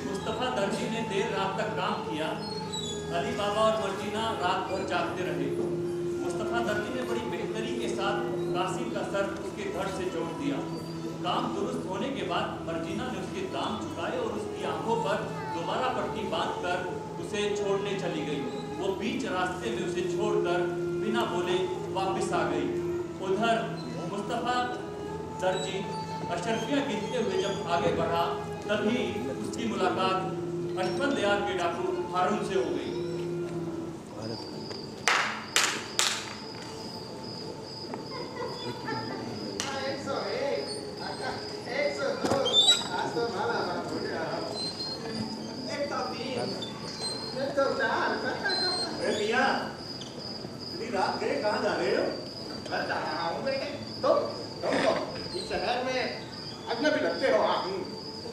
मुस्तफा दर्जी ने देर रात तक काम किया। अली बाबा और मर्जीना रात भर जागते रहे। मुस्तफा दर्जी ने बड़ी बेहतरी के साथ कासिम का सर उसके धड़ से जोड़ दिया। काम दुरुस्त होने के बाद मर्जीना ने उसके दाम चुकाए और उसकी आंखों पर दोबारा पट्टी बांधकर उसे छोड़ने चली गई। वो बीच रास्ते में उसे छोड़कर बिना बोले वापस आ गई। उधर मुस्तफा दर्जी अशरफियाँ गिनते हुए जब आगे बढ़ा, तभी उसकी मुलाकात अशफाक दयार के डाकू हारून से हो गई। रात गए कहाँ जा रहे हो? बता रहा हूँ बेटे, तुम तो इस शहर में अजनबी लगते हो आप।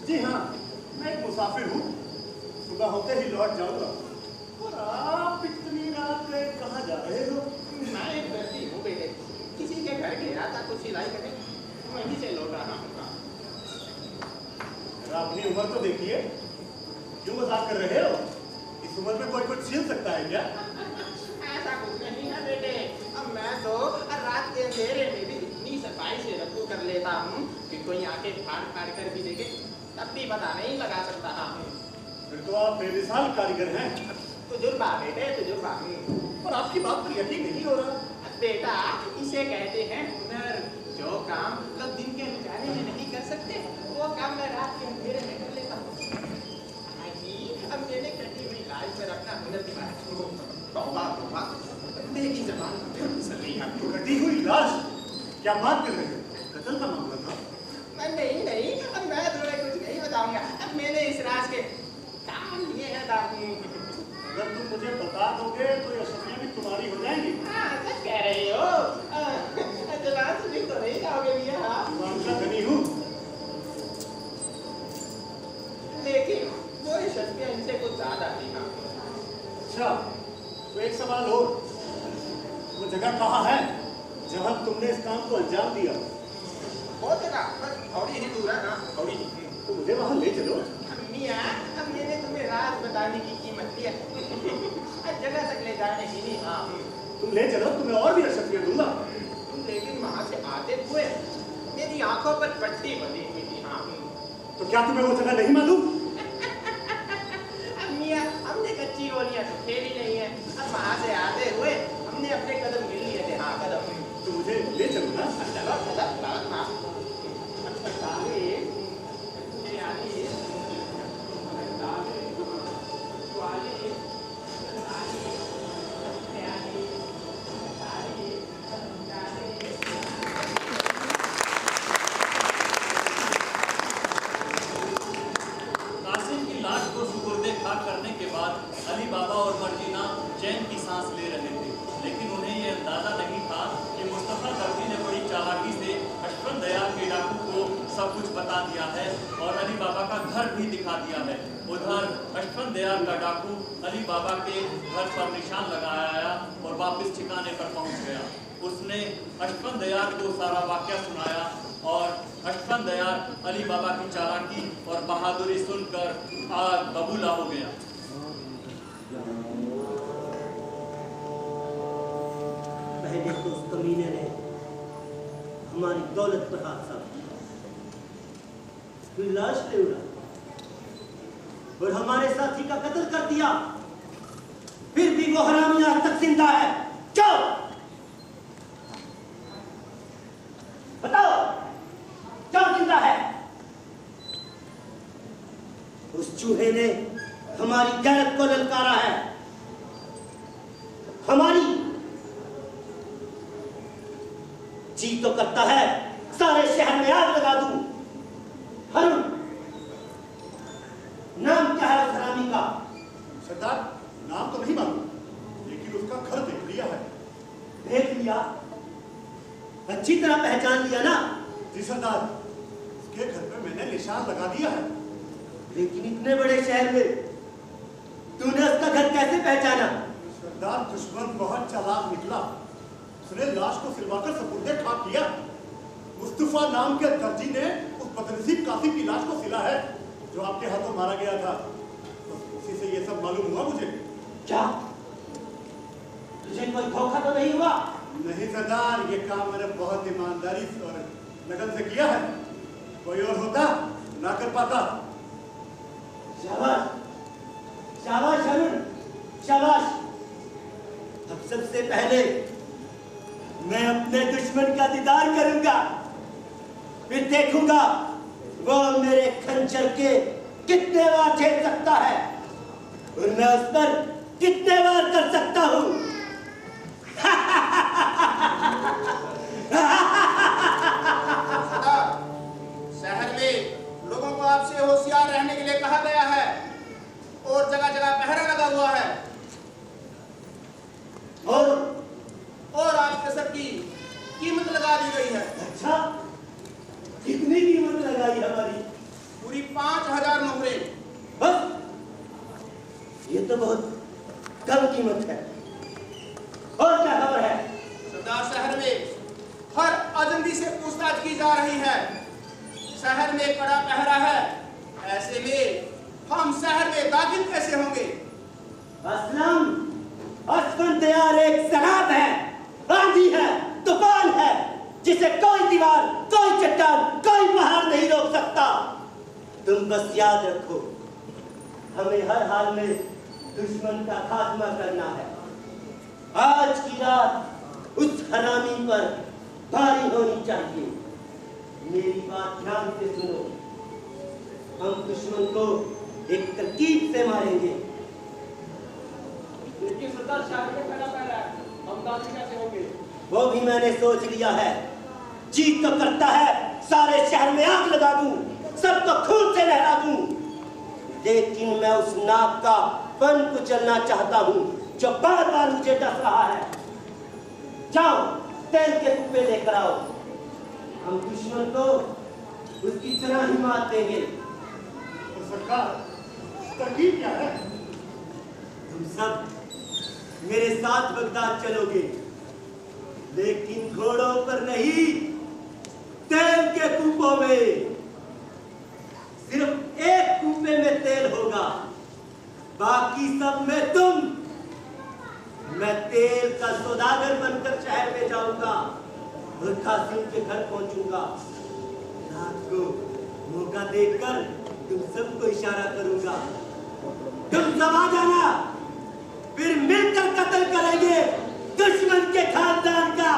जी हाँ, मैं एक मुसाफिर हूँ, सुबह होते ही लौट जाऊंगा। और आप इतनी रात गए कहाँ जा रहे हो? मैं एक दर्जी हूँ बेटे, किसी के घर गया था कुछ सिलाई करने, वहीं से लौट रहा हूँ। अपनी उम्र तो देखिए, क्यों मजाक कर रहे हो? इस उम्र में कोई कुछ छीन सकता है क्या? ऐसा कुछ नहीं है बेटे, अब मैं तो रात के अंधेरे में भी इतनी सफाई से रफू कर लेता हूँ कि कोई आके फाड़ कर भी देखे तब भी पता नहीं लगा सकता हूँ। फिर तो आप बेमिसाल कारीगर हैं। तुजुर्बा बेटे, तुजुर्बा। और आपकी बात पर यकीन नहीं हो रहा। बेटा, इसे कहते हैं हुनर। जो काम लोग दिन के उजाले में नहीं कर सकते, वो काम मैं रात के अंधेरे में कर लेता हूँ। अब मैंने कटी हुई लाज पर अपना हुनर दिखाया। मेरी ज़बान तो कटी हुई लाश? क्या बात कर रहे हो? कत्ल का मामला था? नहीं, अब मैं तुम्हें कुछ नहीं बताऊंगा। अब मैंने इस राज के काम लिए हैं दादी। अगर तुम मुझे बता दोगे तो ये अशरफियाँ भी तुम्हारी हो जाएंगी। हाँ, सच कह रहे हो। जवान से भी तो नहीं जाओगे भैया। जवान का धनी हूँ। लेकिन वो अशरफियाँ इनसे कुछ ज़्यादा नहीं हैं। अच्छा, तो एक सवाल और, वो जगह कहाँ है जहाँ तुमने इस काम को अंजाम दिया? बहुत जगह, बस थोड़ी ही दूर है ना, थोड़ी ही। तो मुझे वहाँ ले चलो। मियाँ, अब मैंने तुम्हें राज बताने की कीमत दी है। जगह तक ले जाने की नहीं। हाँ, तुम ले चलो, तुम्हें और भी अशरफियाँ दूंगा। लेकिन वहाँ से आते हुए मेरी आंखों पर पट्टी बंधी हुई थी। हाँ, तो क्या तुम्हें वो जगह नहीं मालूम? अब मियाँ, हमने कच्ची गोलियाँ तो खेली नहीं है। अब वहाँ से आते हुए हमने अपने कदम गिन लिए थे। हाँ, कदम। तो मुझे ले चलो ना। चलो हाँ। करने के बाद अली बाबा और मर्जीना चैन की सांस ले रहे थे, लेकिन उन्हें यह अंदाजा नहीं था कि मुस्तफा दर्जी ने बड़ी चालाकी से अशफाक दयार के डाकू को सब कुछ बता दिया है और अली बाबा का घर भी दिखा दिया है। उधर अशफाक दयार का डाकू अली बाबा के घर पर निशान लगाया और वापस ठिकाने पर पहुंच गया। उसने अशफाक दयार को सारा वाकया सुनाया और अशफाक दयार अली बाबा की चालाकी और बहादुरी सुनकर बबूला हो गया। पहले तो उस कमीने ने हमारी दौलत पर हाथ साफ, फिर लाश ले उड़ा और हमारे साथी का कत्ल कर दिया। फिर भी वो हरामी आज तक जिंदा है। चुप! बताओ, क्यों जिंदा है? उस चूहे ने हमारी गैरत को ललकारा है। हमारी जी तो करता है सारे शहर में आग लगा दूं। हारून, सरदार, उसके घर पे मैंने निशान लगा दिया है। लेकिन इतने बड़े शहर में तूने उसका घर कैसे पहचाना? सरदार, दुश्मन बहुत चालाक निकला। उसने लाश को सिलवाकर सपुर्दे खाक किया। मुस्तफा नाम के दर्जी ने उस बदनसीब कासिम की लाश को सिला है जो आपके हाथों मारा गया था। तो उसी से ये सब मालूम हुआ मुझे। क्या तुझे कोई धोखा तो नहीं हुआ? नहीं सरदार, ये काम मैंने बहुत ईमानदारी और लगन से किया है। कोई और होता ना कर पाता। शाबाश, शाबाश अरुण, शाबाश। अब सबसे पहले मैं अपने दुश्मन का दीदार करूंगा, फिर देखूंगा वो मेरे खंजर के कितने वार झेल सकता है और मैं उस पर कितने वार कर सकता हूं। शहर में लोगों को आपसे होशियार रहने के लिए कहा गया है और जगह जगह पहरा लगा हुआ है और आपके सब की कीमत लगा दी गई है। अच्छा, कितनी कीमत लगाई हमारी? पूरी 5000 मोहरे। बस? ये तो बहुत कम कीमत है। और क्या खबर है? सरदार, शहर में हर अजनबी से पूछताछ की जा रही है। शहर में कड़ा पहरा है, ऐसे में हम शहर में दाखिल कैसे होंगे? असलम, अस्फंदियार एक सराब है, आंधी है, तूफान है, जिसे कोई दीवार, कोई चट्टान, कोई पहाड़ नहीं रोक सकता। तुम बस याद रखो, हमें हर हाल में दुश्मन का खात्मा करना है। आज की रात उस हरामी पर भारी होनी चाहिए। मेरी बात ध्यान से सुनो। हम दुश्मन को एक तरकीब से मारेंगे। लेकिन सरदार, शहर में खड़ा पहरा है, हम दाखिल कैसे होंगे? वो भी मैंने सोच लिया है। जीत तो करता है सारे शहर में आग लगा दूं, सबको खून से नहला दूं, लेकिन मैं उस नाग का फन कुचलना चाहता हूं जो बार बार मुझे डस रहा है। जाओ, तेल के कुप्पे लेकर आओ। हम दुश्मन को उसकी तरह ही मार देंगे। तो सरकार, तरकीब क्या है? तुम सब मेरे साथ बगदाद चलोगे, लेकिन घोड़ों पर नहीं, तेल के कूपों में। सिर्फ एक कूपे में तेल होगा, बाकी सब में तुम। मैं तेल का सौदागर बनकर शहर में जाऊंगा और कासिम के घर पहुंचूंगा। रात को मौका देखकर तुम सबको इशारा करूंगा, तुम सब आ जाना, फिर मिलकर कत्ल करेंगे दुश्मन के खानदान का।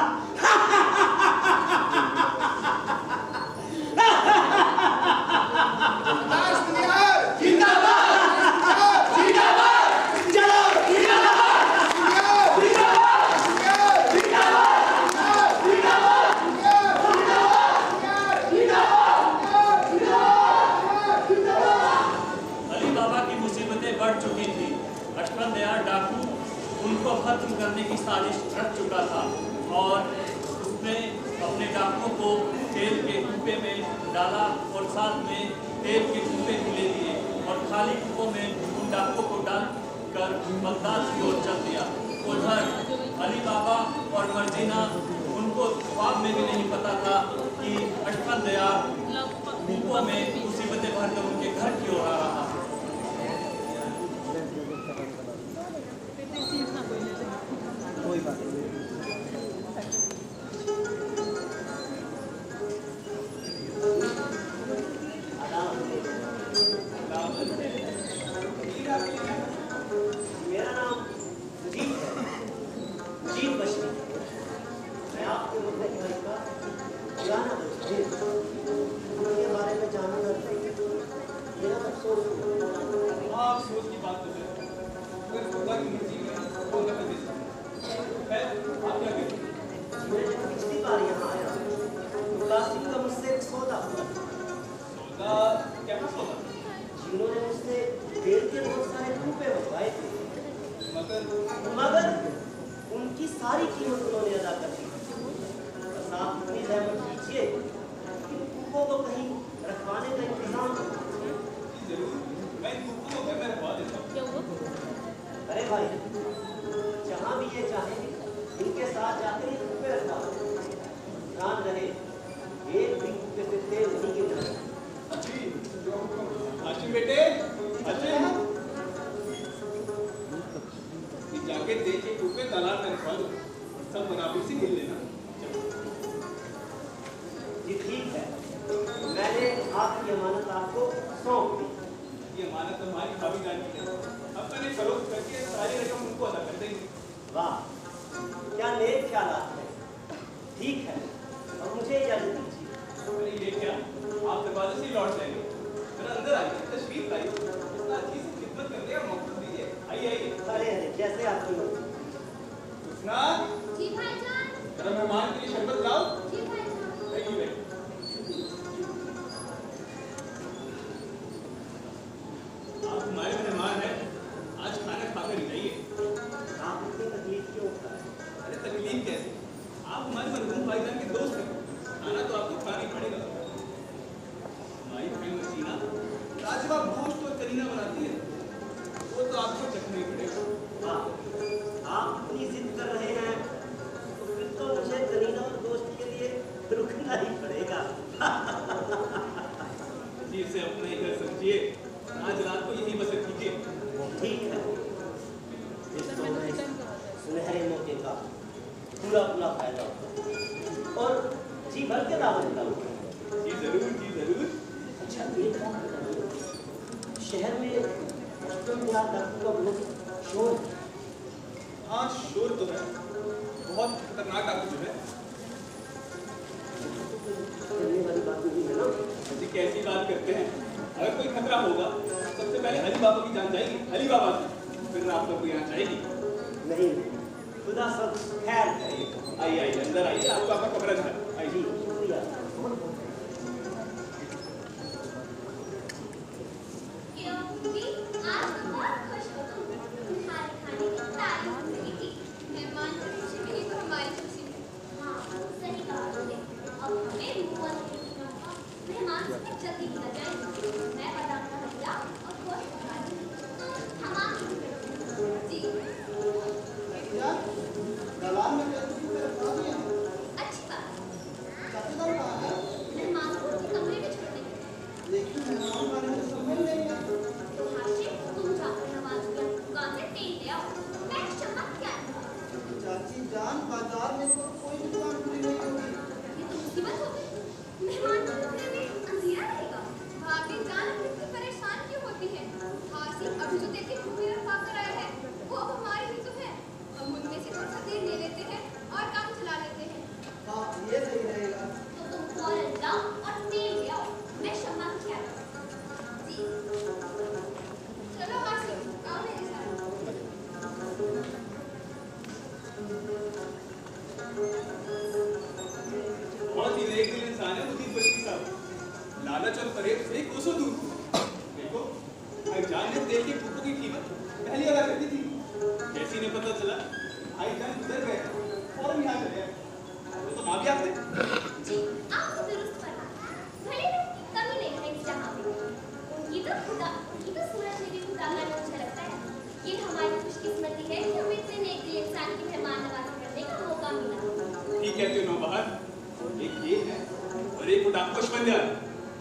उनको खत्म करने की साजिश रच चुका था और उसने अपने डाकुओं को तेल के कुप्पे में डाला और साथ में तेल के कुप्पे भी ले लिए और खाली कुप्पों में उन डाकुओं को डालकर बगदाद की ओर चल दिया। उधर अली बाबा और मर्जीना, उनको ख्वाब में भी नहीं पता था कि अस्फंदियार कुप्पों में मुसीबतें भरकर उनके घर की ओर आ रहा है। कोई बात नहीं। मेरा नाम सुजीत है, सुजीत बशरी। मैं आपके मुद्दे का पुराना दोस्त हूं। उनके बारे में जानना मेरा अफसोस है। आप सोच की बात कर रहे हैं, अगर खुदा की मर्जी है वो नकल दे सकते हैं। आप क्या कहते हैं? मैं जब पिछली बार यहाँ आया तो कासिम का मुझसे एक सौदा हुआ। सौदा? क्या सौदा? जिन्होंने मुझसे तेल के बहुत सारे रुपए मंगवाए थे, मगर उनकी सारी कीमत उन्होंने अदा कर दी। बस आप अपनी रहमत कीजिए कि तो कहीं रखवाने का इंतजाम करो। जरूर, मैं इन कुत्तों को घर में रखवा देता हूँ। अरे भाई, जहाँ भी ये चाहेंगे इनके साथ जाकर ये कुत्ते रखवा दो। ध्यान रहे, एक भी कुत्ते से तेल नहीं गिरना। जी, हाशिम बेटे, हाशिम। ये जाके तेल के कुत्ते तालाब में रखवा दो। सब बराबर से गिर लेना। जी ठीक है, मैंने आपकी अमानत आपको सौंप दी। ये अमानत हमारी भाभी जान की है। अब मैंने फरोख्त करके सारी रकम उनको अदा कर देंगे। वाह, क्या नेक ख्यालात है। ठीक है, अब मुझे इजाजत दीजिए। अरे ये क्या, आप दरवाजे से ही लौट जाएंगे। जरा अंदर आइए, तशरीफ लाइए। इतना अच्छी से खिदमत करने का मौका दीजिए। आइए आइए। अरे अरे, जैसे आपकी मर्जी। हुस्ना, जी भाईजान। जरा मेहमान के लिए शरबत लाओ। जी भाईजान। आइए बैठ। आप हमारे मेहमान हैं, आज खाना खाकर ही जाइए। आप इतनी तकलीफ क्यों उठा रहे हैं? अरे तकलीफ कैसे, आप हमारे मरहूम भाईजान के दोस्त हैं, खाना तो आपको खाना ही पड़ेगा। हमारी बहन मसीना लाजवाब गोश्त और करीना बनाती है, वो तो आपको चखना ही पड़ेगा। वाह, आप इतनी जिद कर रहे हैं तो फिर तो मुझे करीना और दोस्त के लिए रुकना ही पड़ेगा। जी, इसे अपना ही घर समझिए, आज रात को यही बसर कीजिए। ठीक है, इसको मैं इस सुनहरे मौके का पूरा पूरा फायदा उठाऊंगा और जी भर के दावत दिलाऊंगा। जी जरूर, जी जरूर। अच्छा, एक बात बताइए, शहर में डाकू का बहुत शोर है। हाँ, शोर तो है, बहुत खतरनाक डाकू जो है। करने वाली बात नहीं है ना? जी कैसी बात करते हैं, अगर कोई खतरा होगा सबसे पहले अली बाबा की जान जाएगी, अली बाबा की, फिर आप लोग को यहाँ जाएगी। नहीं, खुदा सब खैर करेगा। आइए आइए, अंदर आइए, आपको आपका कमरा दिखाएं। आइए। जी शुक्रिया। क्यों भी आज बहुत खुश हो तुम। तुम्हारे खाने की तारीफ हुई थी। मेहमान की खुशी मिली तो हमारी खुशी है। हाँ, सही कहा तुमने। अब हमें मुंह बंद नहीं रखना। मेहमान से जल्दी निकल जाएंगे। मैं बादाम का हलवा और गोश्त पका दूंगी। तुम हमारी जी। दलाल में कैसे रखवा दिया? अच्छी बात। चौकीदार कहाँ है? मेहमान को उनके कमरे में छोड़ देंगे। लेकिन मेहमान वाले तो सब मिल नहीं है। तो हाशिम, तुम जाकर नवाज की दुकान से तेल ले आओ। मैं चमक क्या है? चाची जान, बाजार में तो कोई दुकान खुली नहीं होगी। ये तो मुसीबत हो गई। मेहमान के कमरे में अंधेरा रहेगा। भाभी जान इतनी परेशान क्यों होती है? हाशिम अभी जो तेल की खुली रखवा कर आए हैं, वो अब हमारे ही तो है। हम उनमें से थोड़ा सा तेल ले लेते हैं और काम चला लेते हैं। हाँ, ये सही रहेगा। तो तुम फौरन जाओ और तेल ले आओ। मैं शम्मा की ख्याल रखूंगी। जी। चलो हाशिम, आओ मेरे साथ। बहुत ही नेक दिल इंसान है मुदीर बख्शी साहब, लालच और फरेब से कोसों दूर। देखो, भाईजान ने तेल के कुप्पू की कीमत पहले अदा कर दी थी। जैसी ने पता चला, भाईजान गुजर गए, फौरन यहाँ चले आए। वो तो आ भी आते। जी, आप दुरुस्त फरमाया। भले लोग की कमी नहीं है इस जहां में। उनकी तो सूरज में भी खुदा का नूर झलकता है। ये हमारी खुशकिस्मती है कि हमें इतने नेक दिल इंसान की मेहमान नवाजी करने का मौका मिला। ठीक कहते हो नौबहार, एक ये है और एक उदास पशबंदियार,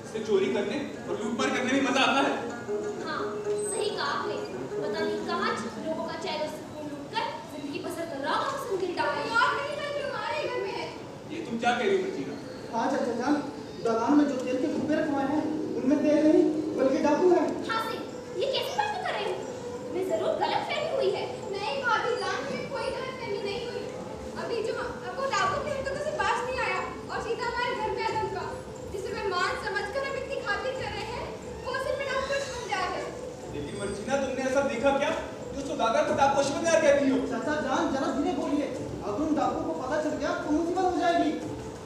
इससे चोरी करने और लूटमार करने में मजा आता है। हाँ, सही कहा आपने। पता नहीं कहाँ लोगों का चैन सुकून लूटकर जिंदगी बसर कर रहा हूँ। सुन गिरता हूँ यार, नहीं मैं जो हमारे घर में है। ये तुम क्या कह रही हो मर्जीना? हाँ चाचा जान, दलाल में जो तेल के कुप्पे रखवाए हैं, उनमें तेल नहीं बल्कि डाकू है। हासिल, ये कैसी बातें कर रहे हो? तुम्हें जरूर गलतफहमी हुई है। नहीं भाभी जान, मुझे कोई गलतफहमी नहीं हुई। अभी जो वो डाकू की हरकतों से बाज नहीं आया और सीधा हमारे घर में आदम का, जिसे मेहमान समझकर हम इतनी खातिर कर रहे हैं, वो असल में डाकू बन जाए है। लेकिन मर्जीना, तुमने ऐसा देखा क्या जो सौदागर को डाकू पशबंदियार कहती हो? चाचा जान, जरा धीरे बोलिए। अगर उन डाकू को पता चल गया तो मुसीबत हो जाएगी।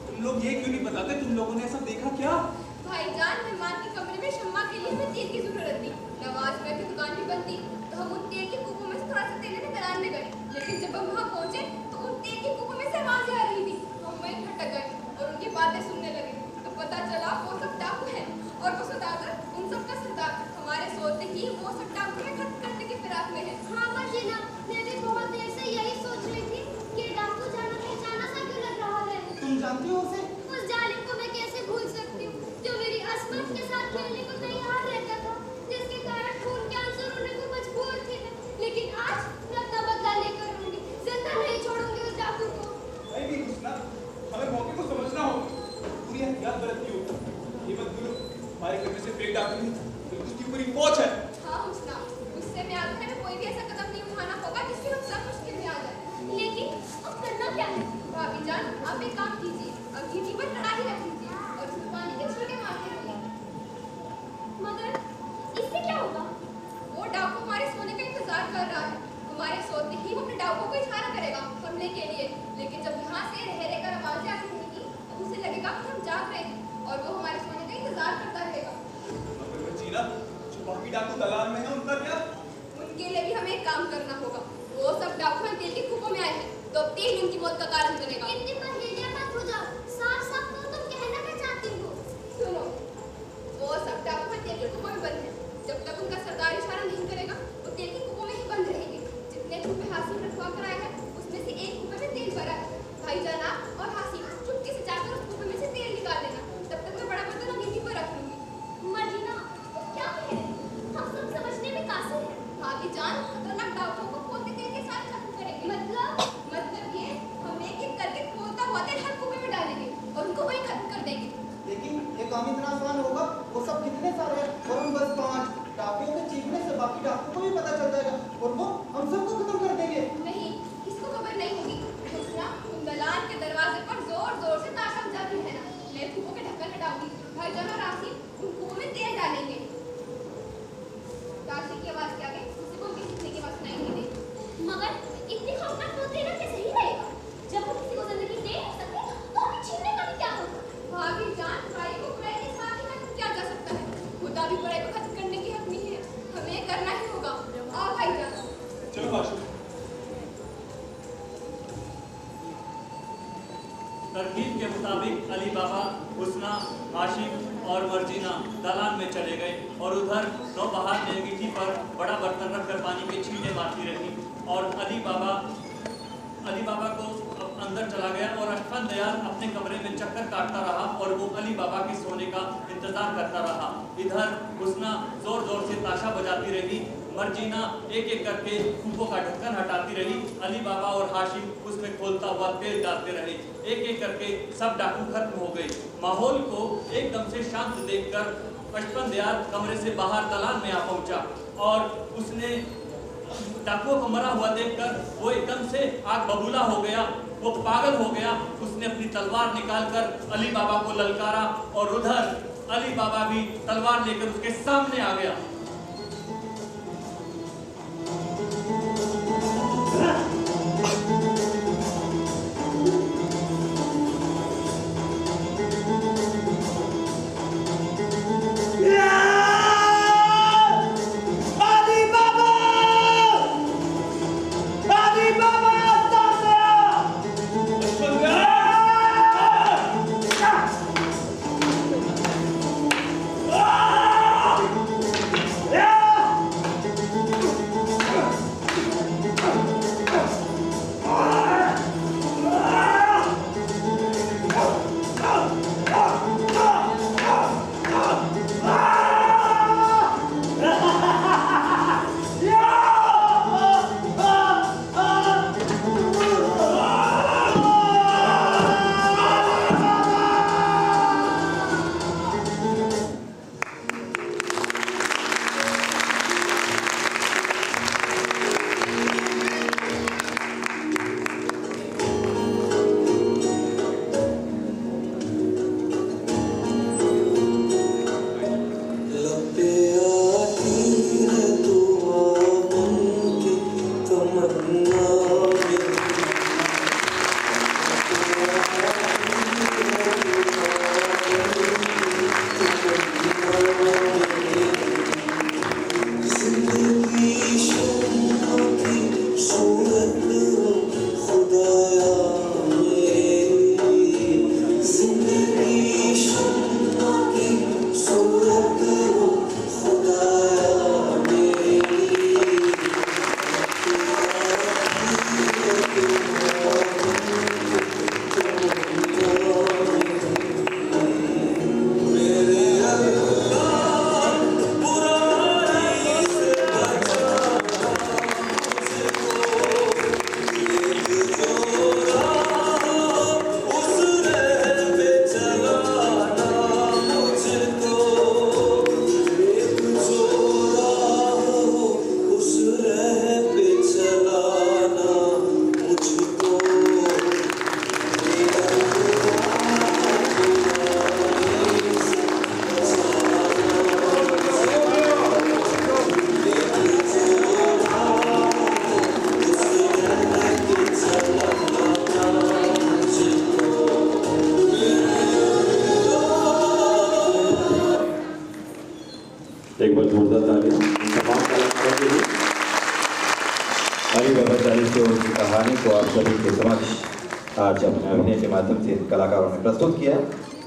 तुम लोग ये क्यों नहीं बताते? तुम लोगों ने ऐसा देखा क्या? भाईजान, मेहमान के कमरे में शम्मा के लिए हमें तेल की जरूरत थी। नवाज में की दुकान भी बंद थी, तो हम उन तेल के कुपों में से थोड़ा सा तेल लेने दलान में गए। लेकिन जब हम वहाँ पहुँचे तो उन तेल के कुपों में से आवाजें आ रही थी। हम वहीं भटक गए और उनकी बातें सुनने लगे। तो पता चला वो सब हमारे कब्जे से फेंक डाकू नहीं, बल्कि उसकी पूरी फौज है। हाँ हुस्ना, उससे मैं आगे हमें कोई भी ऐसा कदम नहीं उठाना होगा जिससे हम सब मुश्किल में आ जाए। लेकिन अब करना क्या है? भाभी जान, आप एक काम कीजिए, अब घीटी पर कड़ाही रख लीजिए और उसमें पानी के छींटे मारते रहिए। मगर इससे क्या होगा? वो डाकू हमारे सोने का इंतजार कर रहा है। हमारे सोते ही वो अपने डाकू को इशारा करेगा हमले के लिए। लेकिन जब यहाँ से रह रहकर आवाजें आती रहेंगी, तो उसे लगेगा कि हम जाग रहे हैं और वो हमारे सोने का इंतजार करता रहेगा। मगर जीना, जो बाकी डाकू दलाल में है, उनका क्या? उनके लिए भी हमें एक काम करना होगा। वो सब डाकू हैं तेल की कूपों में आए हैं, तो अब तेल उनकी मौत का कारण बनेगा। इतनी पहेलियां मत हो जाओ, साफ-साफ तो तुम कहना क्या चाहती हो? सुनो, वो सब डाकू हैं तेल की कूपों में बंद हैं। जब तक उनका सरदार इशारा नहीं करेगा, वो तेल की कूपों में ही बंद रहेंगे। जितने कूपे हासिल रखवा कर आए हैं, उसमें से एक कूपे में तेल भरा है। भाईजान आप और हासिल चुपके से जाकर उस कूपे में से तेल निकाल लेना। तब तक मैं बड़ा बर्तन और गिट्टी पर रख लूंगी। मर्जीना, तुम क्या कह रहे हो? हम सब समझने में कासिर हैं। भाभीजान, खतरनाक डाकुओं को खोलते तेल के साथ खत्म करेंगे। मतलब ये, हम एक-एक करके खोलता हुआ तेल हर कूपे में डालेंगे और उनको वहीं खत्म कर देंगे। लेकिन ये काम इतना आसान होगा? वो सब कितने सारे हैं और हम बस 5 डाकुओं के चीखने से बाकी डाकुओं को भी पता चल जाएगा और वो हम सबको खत्म कर देंगे। नहीं, किसको खबर नहीं होगी। दूसरा, उन दलाल के दरवाजे पर जोर-जोर से ताशा बजाती है ना। मैं कूपों के ढक्कन हटाऊंगी, भाईजान और आसिफ उन कूपों में तेल डालेंगे। ताशे की आवाज के आगे किसी को भी सीखने की आवाज सुनाई नहीं देगी। मगर इतनी खौफनाक होते रहना कैसे ही रहेगा? जब हम किसी को जिंदगी दे नहीं सकते, तो हमें छीनने का भी क्या होगा? भाभीजान, बुराई को बुराई के साथ ही खत्म किया जा सकता है। खुदा भी बुराई को खत्म करने की हक नहीं है। हमें करना ही होगा। आओ भाईजान। चलो बादशाह। तरकीब के मुताबिक अली बाबा, हुस्ना, आशिफ और मर्जीना दलान में चले गए और उधर नौबहार ने अंगीठी पर बड़ा बर्तन रखकर पानी के छींटे मारती रही और अली बाबा को अंदर चला गया और अशफाक दयाल अपने कमरे में चक्कर काटता रहा और वो अली बाबा के सोने का इंतजार करता रहा। इधर हुस्ना जोर जोर से ताशा बजाती रही, मर्जीना एक एक करके कूपों का ढक्कन हटाती रही, अली बाबा और हाशिम उसमें खोलता हुआ तेल डालते रहे। एक एक करके सब डाकू खत्म हो गए। माहौल को एकदम से शांत देखकर अशफाक दयाल कमरे से बाहर दलान में आ पहुंचा और उसने डाकुओं को मरा हुआ देखकर वो एकदम से आग बबूला हो गया, वो पागल हो गया। उसने अपनी तलवार निकालकर अली बाबा को ललकारा और उधर अली बाबा भी तलवार लेकर उसके सामने आ गया। एक बार जोरदार तालियां तमाम कलाकारों के लिए। अली बाबा चालीसों की कहानी को आप सभी के समक्ष आज अपने अभिनय के माध्यम से कलाकारों ने प्रस्तुत किया।